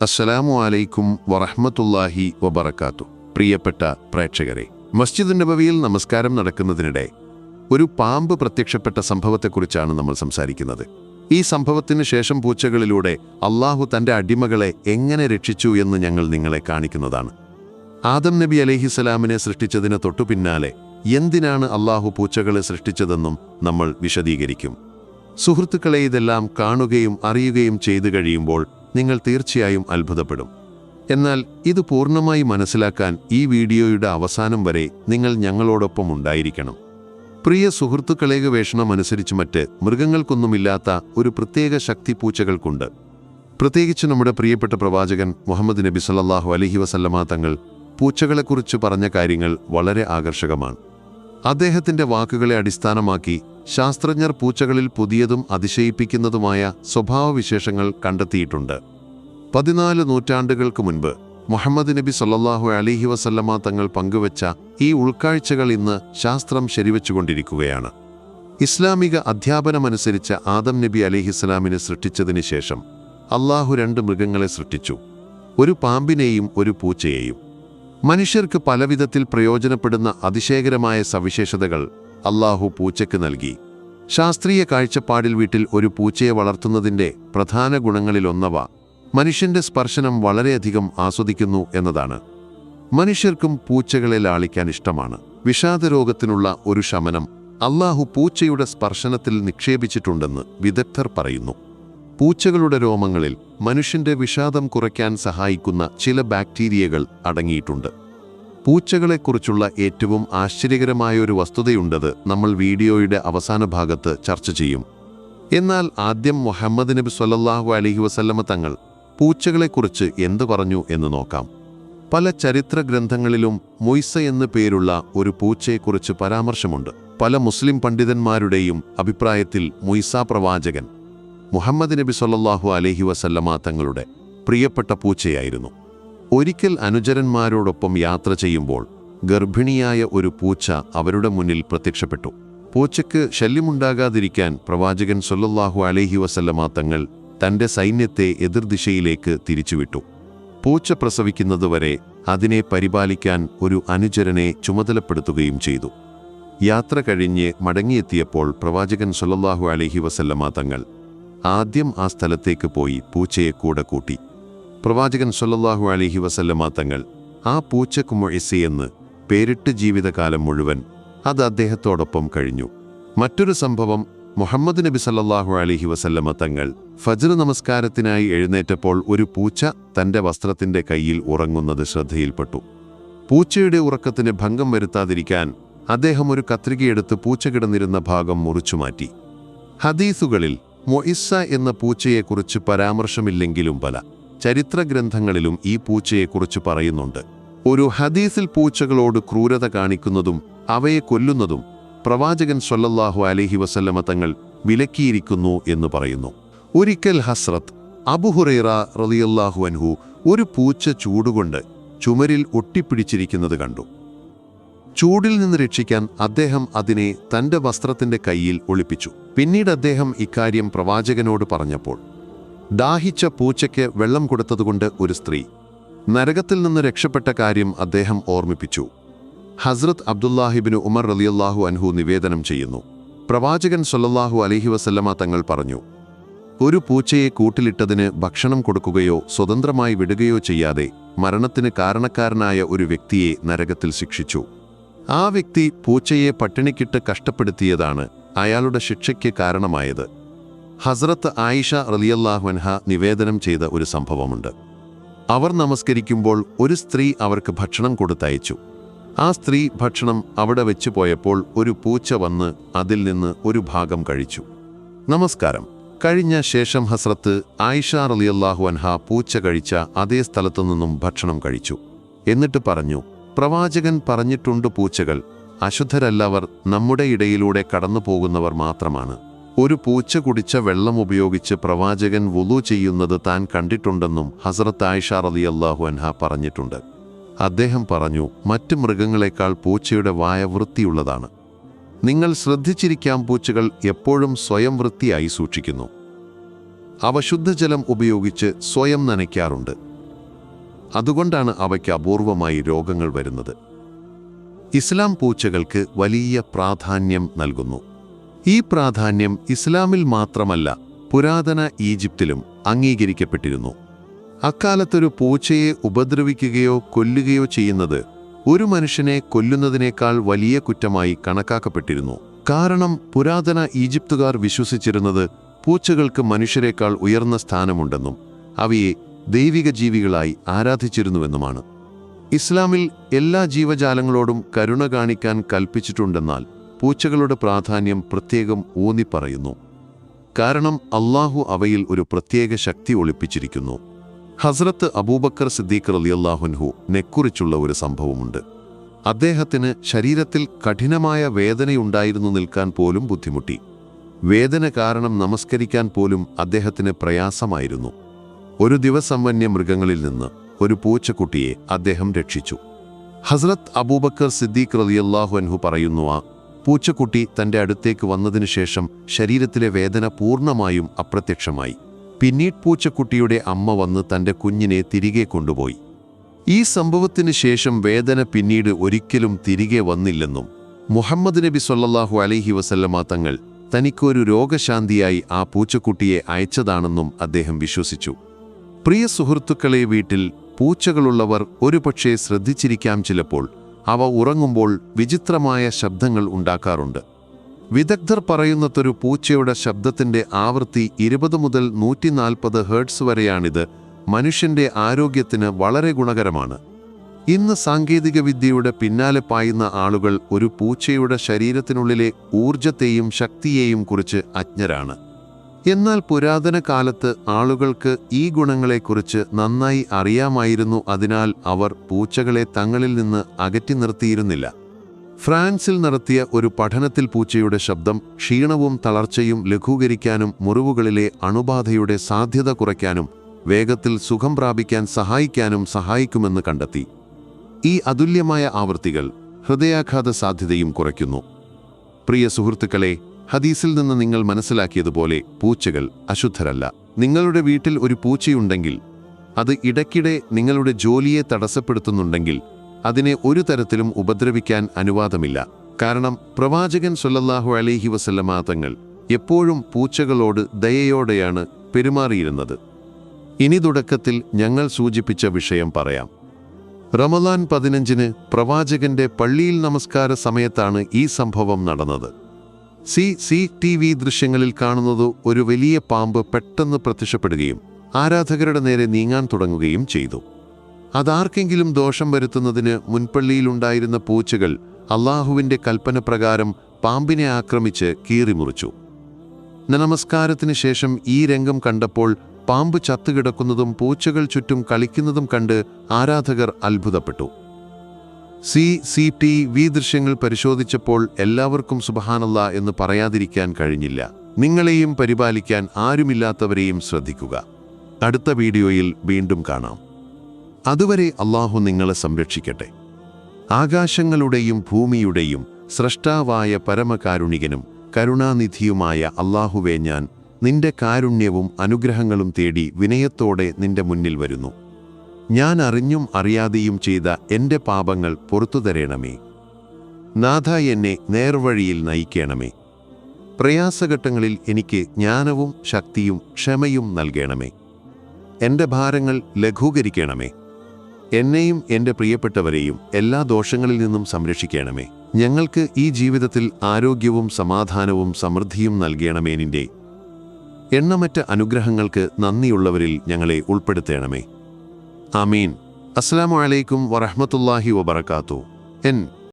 അസ്സലാമു അലൈക്കും വറഹ്മത്തുള്ളാഹി വബറകാത്തു. പ്രിയപ്പെട്ട പ്രേക്ഷകരെ, മസ്ജിദ് നബവിയിൽ നമസ്കാരം നടക്കുന്നതിനിടെ ഒരു പാമ്പ് പ്രത്യക്ഷപ്പെട്ട സംഭവത്തെക്കുറിച്ചാണ് നമ്മൾ സംസാരിക്കുന്നത്. ഈ സംഭവത്തിന് ശേഷം പൂച്ചകളിലൂടെ അള്ളാഹു തൻ്റെ അടിമകളെ എങ്ങനെ രക്ഷിച്ചു എന്ന് ഞങ്ങൾ നിങ്ങളെ കാണിക്കുന്നതാണ്. ആദം നബി അലൈഹിസ്സലാമിനെ സൃഷ്ടിച്ചതിന് തൊട്ടുപിന്നാലെ എന്തിനാണ് അള്ളാഹു പൂച്ചകളെ സൃഷ്ടിച്ചതെന്നും നമ്മൾ വിശദീകരിക്കും. സുഹൃത്തുക്കളെ, ഇതെല്ലാം കാണുകയും അറിയുകയും ചെയ്തു കഴിയുമ്പോൾ നിങ്ങൾ തീർച്ചയായും അത്ഭുതപ്പെടും. എന്നാൽ ഇത് പൂർണ്ണമായി മനസ്സിലാക്കാൻ ഈ വീഡിയോയുടെ അവസാനം വരെ നിങ്ങൾ ഞങ്ങളോടൊപ്പം ഉണ്ടായിരിക്കണം. പ്രിയ സുഹൃത്തുക്കളെ, ഗവേഷണമനുസരിച്ച് മറ്റ് മൃഗങ്ങൾക്കൊന്നുമില്ലാത്ത ഒരു പ്രത്യേക ശക്തി പൂച്ചകൾക്കുണ്ട്. പ്രത്യേകിച്ച് നമ്മുടെ പ്രിയപ്പെട്ട പ്രവാചകൻ മുഹമ്മദ് നബി സല്ലല്ലാഹു അലൈഹി വസല്ലമ തങ്ങൾ പൂച്ചകളെക്കുറിച്ച് പറഞ്ഞ കാര്യങ്ങൾ വളരെ ആകർഷകമാണ്. അദ്ദേഹത്തിൻ്റെ വാക്കുകളെ അടിസ്ഥാനമാക്കി ശാസ്ത്രജ്ഞർ പൂച്ചകളിൽ പുതിയതും അതിശയിപ്പിക്കുന്നതുമായ സ്വഭാവവിശേഷങ്ങൾ കണ്ടെത്തിയിട്ടുണ്ട്. 14 നൂറ്റാണ്ടുകൾക്ക് മുൻപ് മുഹമ്മദ് നബി സല്ലല്ലാഹു അലൈഹി വസല്ലമ തങ്ങൾ പങ്കുവച്ച ഈ ഉൾക്കാഴ്ചകൾ ഇന്ന് ശാസ്ത്രം ശരിവച്ചുകൊണ്ടിരിക്കുകയാണ്. ഇസ്ലാമിക അധ്യാപനമനുസരിച്ച് ആദം നബി അലൈഹിസ്സലാമിനെ സൃഷ്ടിച്ചതിന് ശേഷം അള്ളാഹു 2 മൃഗങ്ങളെ സൃഷ്ടിച്ചു, ഒരു പാമ്പിനെയും ഒരു പൂച്ചയെയും. മനുഷ്യർക്ക് പലവിധത്തിൽ പ്രയോജനപ്പെടുന്ന അതിശയകരമായ സവിശേഷതകൾ അള്ളാഹു പൂച്ചയ്ക്ക് നൽകി. ശാസ്ത്രീയ കാഴ്ചപ്പാടിൽ വീട്ടിൽ ഒരു പൂച്ചയെ വളർത്തുന്നതിൻ്റെ പ്രധാന ഗുണങ്ങളിലൊന്നവ മനുഷ്യന്റെ സ്പർശനം വളരെയധികം ആസ്വദിക്കുന്നു എന്നതാണ്. മനുഷ്യർക്കും പൂച്ചകളെ ലാളിക്കാൻ ഇഷ്ടമാണ്. വിഷാദരോഗത്തിനുള്ള ഒരു ശമനം അള്ളാഹു പൂച്ചയുടെ സ്പർശനത്തിൽ നിക്ഷേപിച്ചിട്ടുണ്ടെന്ന് വിദഗ്ധർ പറയുന്നു. പൂച്ചകളുടെ രോമങ്ങളിൽ മനുഷ്യന്റെ വിഷാദം കുറയ്ക്കാൻ സഹായിക്കുന്ന ചില ബാക്ടീരിയകൾ അടങ്ങിയിട്ടുണ്ട്. പൂച്ചകളെക്കുറിച്ചുള്ള ഏറ്റവും ആശ്ചര്യകരമായൊരു വസ്തുതയുണ്ടത് നമ്മൾ വീഡിയോയുടെ അവസാന ഭാഗത്ത് ചർച്ച ചെയ്യും. എന്നാൽ ആദ്യം മുഹമ്മദ് നബി സല്ലല്ലാഹു അലൈഹി വസല്ലമ തങ്ങൾ പൂച്ചകളെക്കുറിച്ച് എന്ത് പറഞ്ഞു എന്ന് നോക്കാം. പല ചരിത്ര ഗ്രന്ഥങ്ങളിലും മൊയ്സ എന്ന് പേരുള്ള ഒരു പൂച്ചയെക്കുറിച്ച് പരാമർശമുണ്ട്. പല മുസ്ലിം പണ്ഡിതന്മാരുടെയും അഭിപ്രായത്തിൽ മൊയ്സ പ്രവാചകൻ മുഹമ്മദ് നബി സല്ലല്ലാഹു അലൈഹി വസല്ലമ തങ്ങളുടെ പ്രിയപ്പെട്ട പൂച്ചയായിരുന്നു. ഒരിക്കൽ അനുചരന്മാരോടൊപ്പം യാത്ര ചെയ്യുമ്പോൾ ഗർഭിണിയായ ഒരു പൂച്ച അവരുടെ മുന്നിൽ പ്രത്യക്ഷപ്പെട്ടു. പൂച്ചയ്ക്ക് ശല്യമുണ്ടാകാതിരിക്കാൻ പ്രവാചകൻ സല്ലല്ലാഹു അലൈഹി വസല്ലമ തങ്ങൾ തൻ്റെ സൈന്യത്തെ എതിർദിശയിലേക്ക് തിരിച്ചുവിട്ടു. പൂച്ച പ്രസവിക്കുന്നതുവരെ അതിനെ പരിപാലിക്കാൻ ഒരു അനുചരനെ ചുമതലപ്പെടുത്തുകയും ചെയ്തു. യാത്ര കഴിഞ്ഞ് മടങ്ങിയെത്തിയപ്പോൾ പ്രവാചകൻ സല്ലല്ലാഹു അലൈഹി വസല്ലമ തങ്ങൾ ആദ്യം ആ സ്ഥലത്തേക്ക് പോയി പൂച്ചയെ കൂടെ കൂട്ടി. പ്രവാചകൻ സല്ലല്ലാഹു അലൈഹി വസല്ലമ തങ്ങൾ ആ പൂച്ചക്ക് മുഇസ എന്ന് പേരിട്ട് ജീവിതകാലം മുഴുവൻ അത് അദ്ദേഹത്തോടൊപ്പം കഴിഞ്ഞു. മറ്റൊരു സംഭവം, മുഹമ്മദ് നബി സല്ലല്ലാഹു അലൈഹി വസല്ലമ തങ്ങൾ ഫജ്ർ നമസ്കാരത്തിനായി എഴുന്നേറ്റപ്പോൾ ഒരു പൂച്ച തൻ്റെ വസ്ത്രത്തിൻ്റെ കയ്യിൽ ഉറങ്ങുന്നത് ശ്രദ്ധയിൽപ്പെട്ടു. പൂച്ചയുടെ ഉറക്കത്തിന് ഭംഗം വരുത്താതിരിക്കാൻ അദ്ദേഹം ഒരു കത്രികയെടുത്ത് പൂച്ച കിടന്നിരുന്ന ഭാഗം മുറിച്ചുമാറ്റി. ഹദീസുകളിൽ മൊഇസ എന്ന പൂച്ചയെക്കുറിച്ച് പരാമർശമില്ലെങ്കിലും പല ചരിത്രഗ്രന്ഥങ്ങളിലും ഈ പൂച്ചയെക്കുറിച്ച് പറയുന്നുണ്ട്. ഒരു ഹദീസിൽ പൂച്ചകളോട് ക്രൂരത കാണിക്കുന്നതും അവയെ കൊല്ലുന്നതും പ്രവാചകൻ സല്ലല്ലാഹു അലൈഹി വസല്ലമ തങ്ങൾ വിലക്കിയിരിക്കുന്നു എന്ന് പറയുന്നു. ഒരിക്കൽ ഹസ്രത്ത് അബൂ ഹുറൈറ റളിയല്ലാഹു അൻഹു ഒരു പൂച്ച ചൂടുകൊണ്ട് ചുമരിൽ ഒട്ടിപ്പിടിച്ചിരിക്കുന്നത് കണ്ടു. ചൂടിൽ നിന്ന് രക്ഷിക്കാൻ അദ്ദേഹം അതിനെ തൻ്റെ വസ്ത്രത്തിൻ്റെ കയ്യിൽ ഒളിപ്പിച്ചു. പിന്നീട് അദ്ദേഹം ഇക്കാര്യം പ്രവാചകനോട് പറഞ്ഞപ്പോൾ ദാഹിച്ച പൂച്ചയ്ക്ക് വെള്ളം കൊടുത്തതുകൊണ്ട് ഒരു സ്ത്രീ നരകത്തിൽ നിന്ന് രക്ഷപ്പെട്ട കാര്യം അദ്ദേഹം ഓർമ്മിപ്പിച്ചു. ഹസ്രത്ത് അബ്ദുല്ലാഹിബ്നു ഉമർ റളിയല്ലാഹു അൻഹു നിവേദനം ചെയ്യുന്നു, പ്രവാചകൻ സല്ലല്ലാഹു അലൈഹി വസല്ലമ തങ്ങൾ പറഞ്ഞു, ഒരു പൂച്ചയെ കൂട്ടിലിട്ടതിന് ഭക്ഷണം കൊടുക്കുകയോ സ്വതന്ത്രമായി വിടുകയോ ചെയ്യാതെ മരണത്തിന് കാരണക്കാരനായ ഒരു വ്യക്തിയെ നരകത്തിൽ ശിക്ഷിച്ചു. ആ വ്യക്തി പൂച്ചയെ പട്ടിണിക്കിട്ട് കഷ്ടപ്പെടുത്തിയതാണ് അയാളുടെ ശിക്ഷയ്ക്ക് കാരണമായത്. ഹസ്രത്ത് ആയിഷ റളിയല്ലാഹു അൻഹ നിവേദനം ചെയ്ത ഒരു സംഭവമുണ്ട്. അവർ നമസ്കരിക്കുമ്പോൾ ഒരു സ്ത്രീ അവർക്ക് ഭക്ഷണം കൊടുത്തയച്ചു. ആ സ്ത്രീ ഭക്ഷണം അവിടെ വെച്ചു പോയപ്പോൾ ഒരു പൂച്ച വന്ന് അതിൽ നിന്ന് ഒരു ഭാഗം കഴിച്ചു. നമസ്കാരം കഴിഞ്ഞ ശേഷം ഹസ്രത്ത് ആയിഷ റളിയല്ലാഹു അൻഹ പൂച്ച കഴിച്ച അതേ സ്ഥലത്തു നിന്നും ഭക്ഷണം കഴിച്ചു. എന്നിട്ട് പറഞ്ഞു, പ്രവാചകൻ പറഞ്ഞിട്ടുണ്ട്, പൂച്ചകൾ അശുദ്ധരല്ലവർ, നമ്മുടെ ഇടയിലൂടെ കടന്നു പോകുന്നവർ മാത്രമാണ്. ഒരു പൂച്ച കുടിച്ച വെള്ളം ഉപയോഗിച്ച് പ്രവാചകൻ വുളു ചെയ്യുന്നത് താൻ കണ്ടിട്ടുണ്ടെന്നും ഹസ്രത്ത് ആയിഷ റളിയല്ലാഹു അൻഹ പറഞ്ഞിട്ടുണ്ട്. അദ്ദേഹം പറഞ്ഞു, മറ്റ് മൃഗങ്ങളെക്കാൾ പൂച്ചയുടെ വായ വൃത്തിയുള്ളതാണ്. നിങ്ങൾ ശ്രദ്ധിച്ചിരിക്കാം, പൂച്ചകൾ എപ്പോഴും സ്വയം വൃത്തിയായി സൂക്ഷിക്കുന്നു. അവ ശുദ്ധജലം ഉപയോഗിച്ച് സ്വയം നനയ്ക്കാറുണ്ട്. അതുകൊണ്ടാണ് അവയ്ക്ക് അപൂർവമായി രോഗങ്ങൾ വരുന്നത്. ഇസ്ലാം പൂച്ചകൾക്ക് വലിയ പ്രാധാന്യം നൽകുന്നു. ഈ പ്രാധാന്യം ഇസ്ലാമിൽ മാത്രമല്ല, പുരാതന ഈജിപ്തിലും അംഗീകരിക്കപ്പെട്ടിരുന്നു. അക്കാലത്തൊരു പൂച്ചയെ ഉപദ്രവിക്കുകയോ കൊല്ലുകയോ ചെയ്യുന്നത് ഒരു മനുഷ്യനെ കൊല്ലുന്നതിനേക്കാൾ വലിയ കുറ്റമായി കണക്കാക്കപ്പെട്ടിരുന്നു. കാരണം പുരാതന ഈജിപ്തുകാർ വിശ്വസിച്ചിരുന്നത് പൂച്ചകൾക്ക് മനുഷ്യരെക്കാൾ ഉയർന്ന സ്ഥാനമുണ്ടെന്നും അവയെ ദൈവിക ജീവികളായി ആരാധിച്ചിരുന്നുവെന്നുമാണ്. ഇസ്ലാമിൽ എല്ലാ ജീവജാലങ്ങളോടും കരുണ കാണിക്കാൻ കൽപ്പിച്ചിട്ടുണ്ടെന്നാൽ പൂച്ചകളുടെ പ്രാധാന്യം പ്രത്യേകം ഊന്നിപ്പറയുന്നു. കാരണം അല്ലാഹു അവയിൽ ഒരു പ്രത്യേക ശക്തി ഒളിപ്പിച്ചിരിക്കുന്നു. ഹസ്രത്ത് അബൂബക്കർ സിദ്ദീഖ് റളിയല്ലാഹു നെക്കുറിച്ചുള്ള ഒരു സംഭവമുണ്ട്. അദ്ദേഹത്തിന് ശരീരത്തിൽ കഠിനമായ വേദനയുണ്ടായിരുന്നു, നിൽക്കാൻ പോലും ബുദ്ധിമുട്ടി. വേദന കാരണം നമസ്കരിക്കാൻ പോലും അദ്ദേഹത്തിന് പ്രയാസമായിരുന്നു. ഒരു ദിവസം വന്യമൃഗങ്ങളിൽ നിന്ന് ഒരു പൂച്ചക്കുട്ടിയെ അദ്ദേഹം രക്ഷിച്ചു. ഹസ്രത്ത് അബൂബക്കർ സിദ്ദീഖ് റളിയല്ലാഹു അൻഹു പറയുന്നു, ആ പൂച്ചക്കുട്ടി തൻ്റെ അടുത്തേക്ക് വന്നതിനു ശേഷം ശരീരത്തിലെ വേദന പൂർണ്ണമായും അപ്രത്യക്ഷമായി. പിന്നീട് പൂച്ചക്കുട്ടിയുടെ അമ്മ വന്ന് തൻ്റെ കുഞ്ഞിനെ തിരികെ കൊണ്ടുപോയി. ഈ സംഭവത്തിന് ശേഷം വേദന പിന്നീട് ഒരിക്കലും തിരികെ വന്നില്ലെന്നും മുഹമ്മദ് നബി സ്വല്ലല്ലാഹു അലൈഹി വസല്ലമ തങ്ങൾ തനിക്കൊരു രോഗശാന്തിയായി ആ പൂച്ചക്കുട്ടിയെ അയച്ചതാണെന്നും അദ്ദേഹം വിശ്വസിച്ചു. പ്രിയ സുഹൃത്തുക്കളെ, വീട്ടിൽ പൂച്ചകളുള്ളവർ ഒരുപക്ഷേ ശ്രദ്ധിച്ചിരിക്കാം, ചിലപ്പോൾ അവ ഉറങ്ങുമ്പോൾ വിചിത്രമായ ശബ്ദങ്ങൾ ഉണ്ടാക്കാറുണ്ട്. വിദഗ്ധർ പറയുന്നതൊരു പൂച്ചയുടെ ശബ്ദത്തിൻ്റെ ആവൃത്തി 20 മുതൽ 140 ഹെർട്സ് വരെയാണിത് മനുഷ്യൻ്റെ ആരോഗ്യത്തിന് വളരെ ഗുണകരമാണ്. ഇന്ന് സാങ്കേതികവിദ്യയുടെ പിന്നാലെ പായുന്ന ആളുകൾ ഒരു പൂച്ചയുടെ ശരീരത്തിനുള്ളിലെ ഊർജത്തെയും ശക്തിയെയും കുറിച്ച് അജ്ഞരാണ്. എന്നാൽ പുരാതന കാലത്ത് ആളുകൾക്ക് ഈ ഗുണങ്ങളെക്കുറിച്ച് നന്നായി അറിയാമായിരുന്നു. അതിനാൽ അവർ പൂച്ചകളെ തങ്ങളിൽ നിന്ന് അകറ്റി നിർത്തിയിരുന്നില്ല. ഫ്രാൻസിൽ നടത്തിയ ഒരു പഠനത്തിൽ പൂച്ചയുടെ ശബ്ദം ക്ഷീണവും തളർച്ചയും ലഘൂകരിക്കാനും മുറിവുകളിലെ അണുബാധയുടെ സാധ്യത കുറയ്ക്കാനും വേഗത്തിൽ സുഖം പ്രാപിക്കാൻ സഹായിക്കുമെന്ന് കണ്ടെത്തി. ഈ അതുല്യമായ ആവൃത്തികൾ ഹൃദയാഘാത സാധ്യതയും കുറയ്ക്കുന്നു. പ്രിയ സുഹൃത്തുക്കളെ, ഹദീസിൽ നിന്ന് നിങ്ങൾ മനസ്സിലാക്കിയതുപോലെ പൂച്ചകൾ അശുദ്ധരല്ല. നിങ്ങളുടെ വീട്ടിൽ ഒരു പൂച്ചയുണ്ടെങ്കിൽ, അത് ഇടയ്ക്കിടെ നിങ്ങളുടെ ജോലിയെ തടസ്സപ്പെടുത്തുന്നുണ്ടെങ്കിൽ അതിനെ ഒരു തരത്തിലും ഉപദ്രവിക്കാൻ അനുവാദമില്ല. കാരണം പ്രവാചകൻ സ്വല്ലല്ലാഹു അലൈഹി വസല്ലമ തങ്ങൾ എപ്പോഴും പൂച്ചകളോട് ദയയോടെയാണ് പെരുമാറിയിരുന്നത്. ഇനി തുടക്കത്തിൽ ഞങ്ങൾ സൂചിപ്പിച്ച വിഷയം പറയാം. റമദാൻ 15-ന് പ്രവാചകന്റെ പള്ളിയിൽ നമസ്കാര സമയത്താണ് ഈ സംഭവം നടന്നത്. CCTV ദൃശ്യങ്ങളിൽ കാണുന്നത് ഒരു വലിയ പാമ്പ് പെട്ടെന്ന് പ്രത്യക്ഷപ്പെടുകയും ആരാധകരുടെ നേരെ നീങ്ങാൻ തുടങ്ങുകയും ചെയ്തു. അതാർക്കെങ്കിലും ദോഷം വരുത്തുന്നതിന് മുൻപള്ളിയിലുണ്ടായിരുന്ന പൂച്ചകൾ അല്ലാഹുവിൻ്റെ കൽപ്പന പ്രകാരം പാമ്പിനെ ആക്രമിച്ച് കീറിമുറിച്ചു. നമസ്കാരത്തിന് ശേഷം ഈ രംഗം കണ്ടപ്പോൾ പാമ്പ് ചത്തുകിടക്കുന്നതും പൂച്ചകൾ ചുറ്റും കളിക്കുന്നതും കണ്ട് ആരാധകർ അത്ഭുതപ്പെട്ടു. CCTV ദൃശ്യങ്ങൾ പരിശോധിച്ചപ്പോൾ എല്ലാവർക്കും സുബ്ഹാനല്ലാ എന്ന് പറയാതിരിക്കാൻ കഴിഞ്ഞില്ല. നിങ്ങളെയും പരിപാലിക്കാൻ ആരുമില്ലാത്തവരെയും ശ്രദ്ധിക്കുക. അടുത്ത വീഡിയോയിൽ വീണ്ടും കാണാം. അതുവരെ അല്ലാഹു നിങ്ങളെ സംരക്ഷിക്കട്ടെ. ആകാശങ്ങളുടെയും ഭൂമിയുടെയും സ്രഷ്ടാവായ പരമകാരുണികനും കരുണാനിധിയുമായ അല്ലാഹുവേ, ഞാൻ നിന്റെ കാരുണ്യവും അനുഗ്രഹങ്ങളും തേടി വിനയത്തോടെ നിന്റെ മുന്നിൽ വരുന്നു. ഞാൻ അറിഞ്ഞും അറിയാതെയും ചെയ്ത എൻ്റെ പാപങ്ങൾ പുറത്തുതരേണമേ. നാഥ, എന്നെ നേർവഴിയിൽ നയിക്കണമേ. പ്രയാസഘട്ടങ്ങളിൽ എനിക്ക് ജ്ഞാനവും ശക്തിയും ക്ഷമയും നൽകണമേ. എൻ്റെ ഭാരങ്ങൾ ലഘൂകരിക്കണമേ. എന്നെയും എൻ്റെ പ്രിയപ്പെട്ടവരെയും എല്ലാ ദോഷങ്ങളിൽ നിന്നും സംരക്ഷിക്കണമേ. ഞങ്ങൾക്ക് ഈ ജീവിതത്തിൽ ആരോഗ്യവും സമാധാനവും സമൃദ്ധിയും നൽകണമേ. നിന്റെ എണ്ണമറ്റ അനുഗ്രഹങ്ങൾക്ക് നന്ദിയുള്ളവരിൽ ഞങ്ങളെ ഉൾപ്പെടുത്തണമേ. ആമീൻ. അസ്സലാമു അലൈക്കും വറഹ്മത്തുള്ളാഹി വബറകാതുഹു.